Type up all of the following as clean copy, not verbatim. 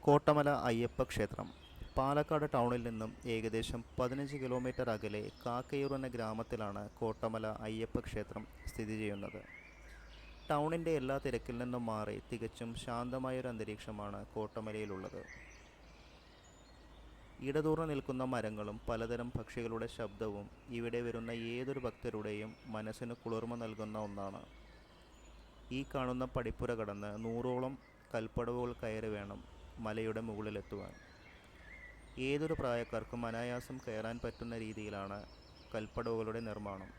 കോട്ടമല അയ്യപ്പ ക്ഷേത്രം പാലക്കാട് ടൗണിൽ നിന്നും ഏകദേശം 15 കിലോമീറ്റർ അകലെ കാക്കയൂർ എന്ന ഗ്രാമത്തിലാണ് കോട്ടമല അയ്യപ്പ ക്ഷേത്രം സ്ഥിതി ചെയ്യുന്നത്. ടൗണിൻ്റെ എല്ലാ തിരക്കിൽ നിന്നും മാറി തികച്ചും ശാന്തമായൊരു അന്തരീക്ഷമാണ് കോട്ടമലയിലുള്ളത്. ഇടതൂർന്ന് നിൽക്കുന്ന മരങ്ങളും പലതരം പക്ഷികളുടെ ശബ്ദവും ഇവിടെ വരുന്ന ഏതൊരു ഭക്തരുടെയും മനസ്സിന് കുളിർമ നൽകുന്ന ഒന്നാണ്. ഈ കാണുന്ന പടിപ്പുര കടന്ന് 100ഓളം കൽപ്പടവുകൾ കയറി വേണം മലയുടെ മുകളിലെത്തുവാൻ. ഏതൊരു പ്രായക്കാർക്കും അനായാസം കയറാൻ പറ്റുന്ന രീതിയിലാണ് കൽപ്പടവുകളുടെ നിർമ്മാണം.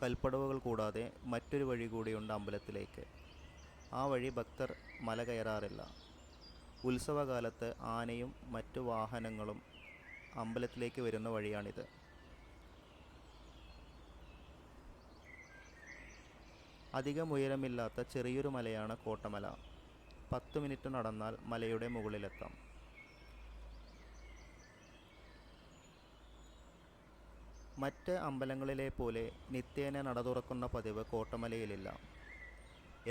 കൽപ്പടവുകൾ കൂടാതെ മറ്റൊരു വഴി കൂടിയുണ്ട് അമ്പലത്തിലേക്ക്. ആ വഴി ഭക്തർ മല കയറാറില്ല. ഉത്സവകാലത്ത് ആനയും മറ്റു വാഹനങ്ങളും അമ്പലത്തിലേക്ക് വരുന്ന വഴിയാണിത്. അധികം ഉയരമില്ലാത്ത ചെറിയൊരു മലയാണ് കോട്ടമല. 10 മിനിറ്റ് നടന്നാൽ മലയുടെ മുകളിലെത്താം. മറ്റ് അമ്പലങ്ങളിലെ പോലെ നിത്യേന നട തുറക്കുന്ന പതിവ് കോട്ടമലയിലില്ല.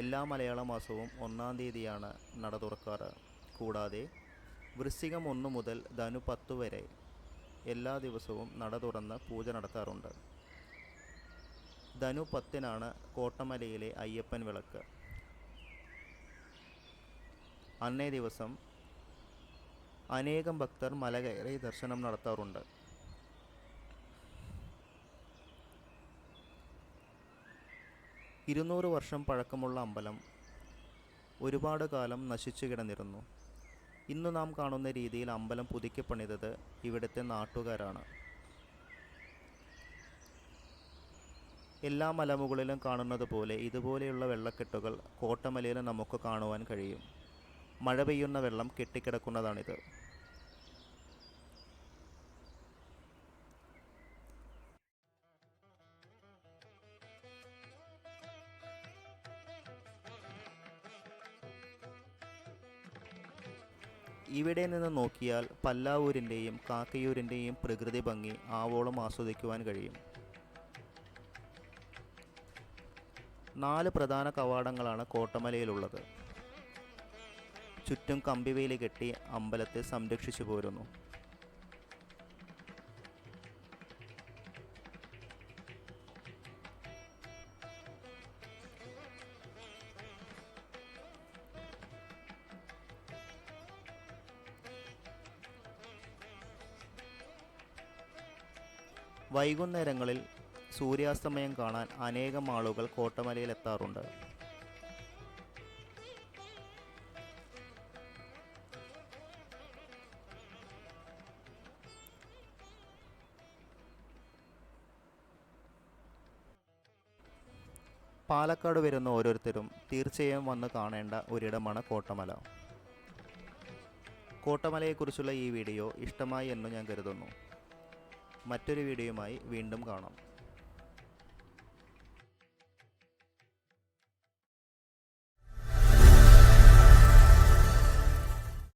എല്ലാ മലയാള മാസവും 1-ാം തീയതിയാണ് നട തുറക്കാറ്. കൂടാതെ വൃശ്ചികം 1 മുതൽ ധനു 10 വരെ എല്ലാ ദിവസവും നട തുറന്ന് പൂജ നടത്താറുണ്ട്. ധനു 10-നാണ് കോട്ടമലയിലെ അയ്യപ്പൻ വിളക്ക്. അന്നേ ദിവസം അനേകം ഭക്തർ മല കയറി ദർശനം നടത്താറുണ്ട്. ഇരുന്നൂറ് വർഷം പഴക്കമുള്ള അമ്പലം ഒരുപാട് കാലം നശിച്ചു കിടന്നിരുന്നു. ഇന്ന് നാം കാണുന്ന രീതിയിൽ അമ്പലം പുതുക്കി പണിതത് ഇവിടുത്തെ നാട്ടുകാരാണ്. എല്ലാ മലമുകളിലും കാണുന്നത് പോലെ ഇതുപോലെയുള്ള വെള്ളക്കെട്ടുകൾ കോട്ടമലയിൽ നമുക്ക് കാണുവാൻ കഴിയും. മഴ പെയ്യുന്ന വെള്ളം കെട്ടിക്കിടക്കുന്നതാണിത്. ഇവിടെ നിന്ന് നോക്കിയാൽ പല്ലാവൂരിൻ്റെയും കാക്കയൂരിൻ്റെയും പ്രകൃതി ഭംഗി ആവോളം ആസ്വദിക്കുവാൻ കഴിയും. 4 പ്രധാന കവാടങ്ങളാണ് കോട്ടമലയിലുള്ളത്. ചുറ്റും കമ്പിവേലി കെട്ടി അമ്പലത്തെ സംരക്ഷിച്ചു പോരുന്നു. വൈകുന്നേരങ്ങളിൽ സൂര്യാസ്തമയം കാണാൻ അനേകം ആളുകൾ കോട്ടമലയിൽ എത്താറുണ്ട്. പാലക്കാട് വരുന്ന ഓരോരുത്തരും തീർച്ചയായും വന്ന് കാണേണ്ട ഒരിടമാണ് കോട്ടമല. കോട്ടമലയെക്കുറിച്ചുള്ള ഈ വീഡിയോ ഇഷ്ടമായി എന്ന് ഞാൻ കരുതുന്നു. മറ്റൊരു വീഡിയോയുമായി വീണ്ടും കാണാം.